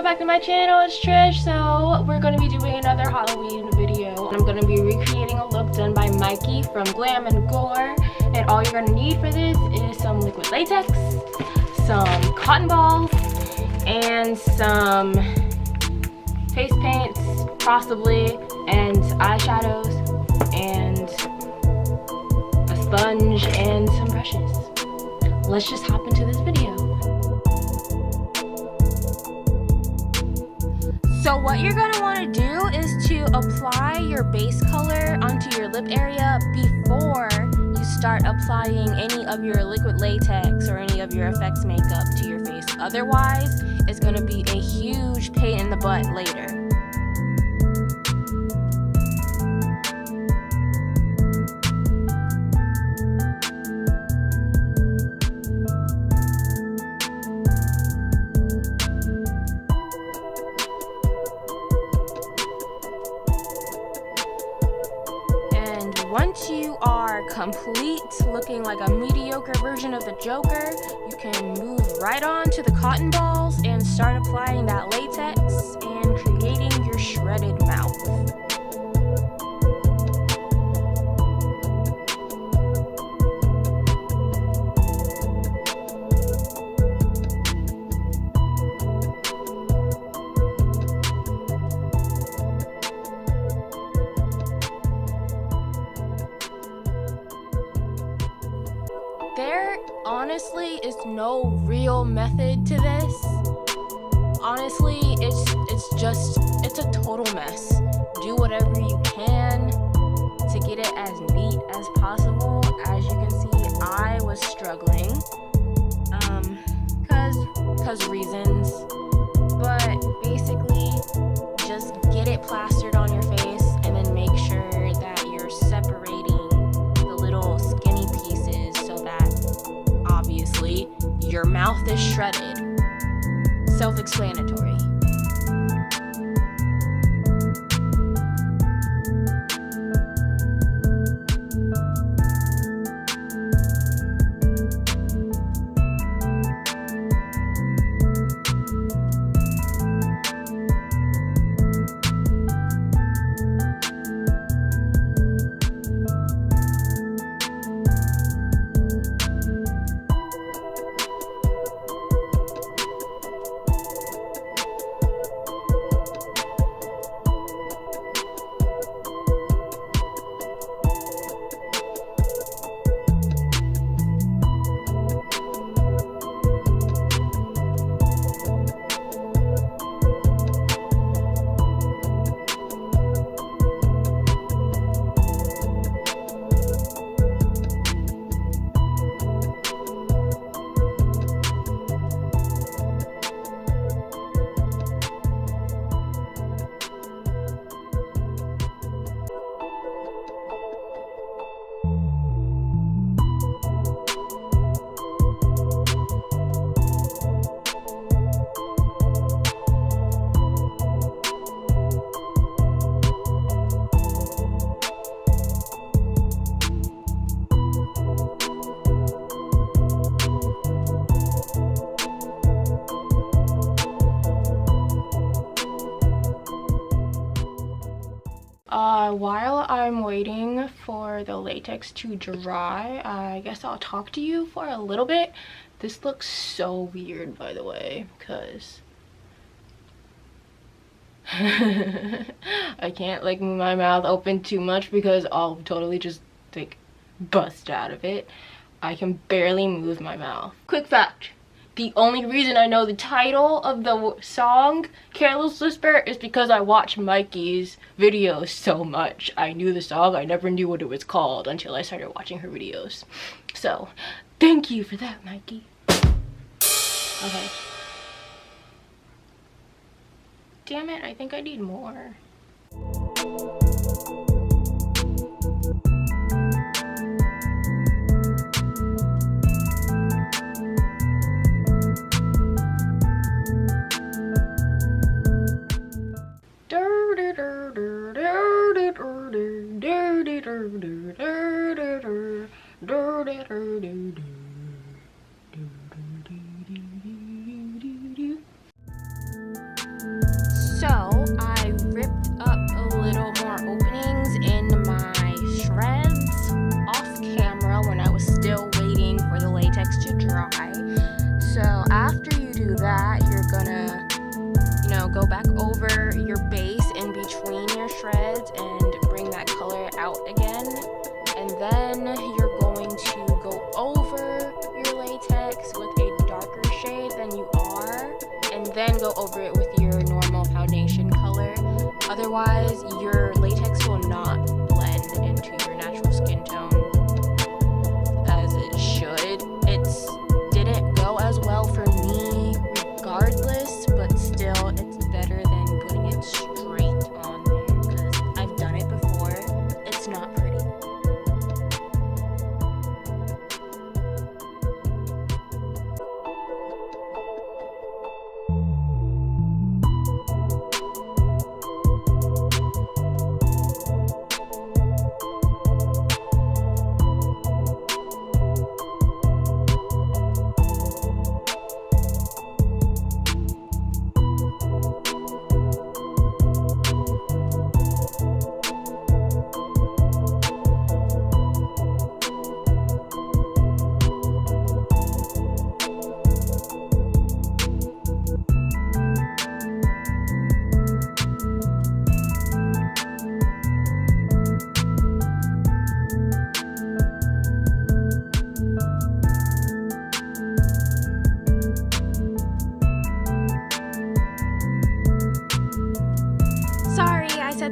Back to my channel, it's Trish. So we're going to be doing another Halloween video. I'm going to be recreating a look done by Mykie from Glam Gore, and all you're going to need for this is some liquid latex, some cotton balls, and some face paints possibly, and eyeshadows, and a sponge, and some brushes. Let's just hop into this video. So what you're going to want to do is to apply your base color onto your lip area before you start applying any of your liquid latex or any of your effects makeup to your face. Otherwise, it's going to be a huge pain in the butt later. Once you are complete, looking like a mediocre version of the Joker, you can move right on to the cotton balls and start applying that latex and creating your shredded mouth. There honestly is no real method to this. Honestly, it's a total mess. Do whatever you can to get it as neat as possible. As you can see, I was struggling cause reasons, but basically just get it plastered on your face and then make sure that you're separating the little skinny pieces so that obviously your mouth is shredded. Self-explanatory. While I'm waiting for the latex to dry, I guess I'll talk to you for a little bit. This looks so weird, by the way, because I can't like move my mouth open too much because I'll totally just like bust out of it. I can barely move my mouth. Quick fact. The only reason I know the title of the song, Careless Whisper, is because I watched Mykie's videos so much. I knew the song, I never knew what it was called until I started watching her videos. So, thank you for that, Mykie. Okay. Damn it, I think I need more. So I ripped up a little more openings in my shreds off camera when I was still waiting for the latex to dry. So after you do that, you're gonna, go back over your base in between your shreds and bring that color out again. And then you're going to go over your latex with a darker shade than you are, and then go over it with your normal foundation color. Otherwise, your latex will not blend into your natural skin tone as it should. It didn't go as well for me regardless, but still it's better than putting it straight on there because I've done it before. It's not pretty.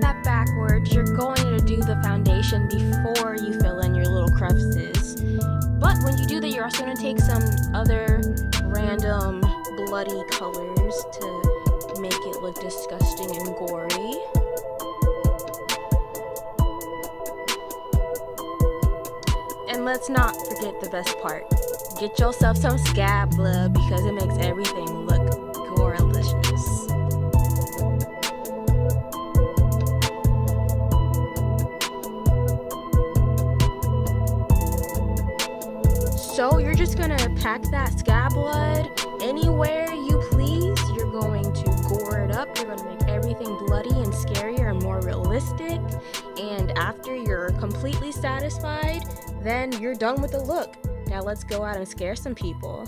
That backwards. You're going to do the foundation before you fill in your little crevices, but when you do that, you're also going to take some other random bloody colors to make it look disgusting and gory. And let's not forget the best part. Get yourself some scab blood because it makes everything look gorelicious. So you're just gonna pack that scab blood anywhere you please. You're going to gore it up. You're gonna make everything bloody and scarier and more realistic. And after you're completely satisfied, then you're done with the look. Now let's go out and scare some people.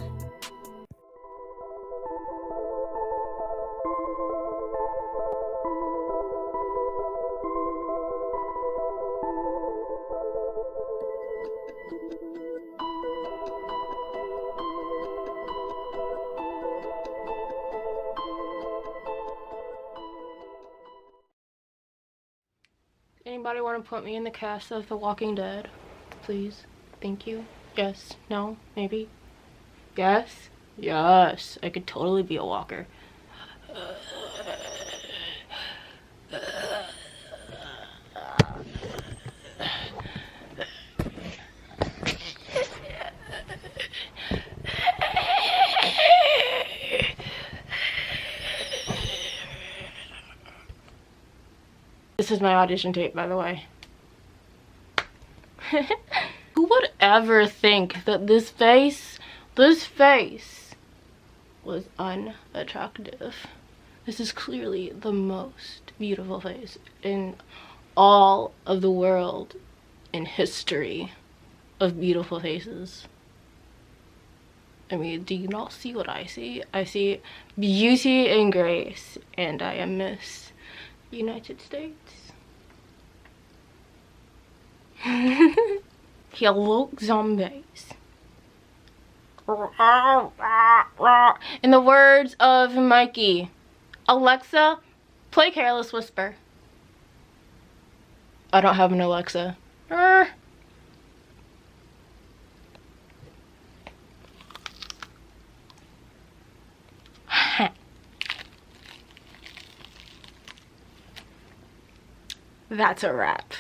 Anybody want to put me in the cast of The Walking Dead? Please. Thank you. Yes. No. Maybe. Yes. Yes. I could totally be a walker. This is my audition tape, by the way. Who would ever think that this face was unattractive? This is clearly the most beautiful face in all of the world in history of beautiful faces. I mean, do you not see what I see? I see beauty and grace, and I am Miss United States. Hello, zombies. In the words of Mykie, Alexa, play Careless Whisper. I don't have an Alexa. That's a wrap.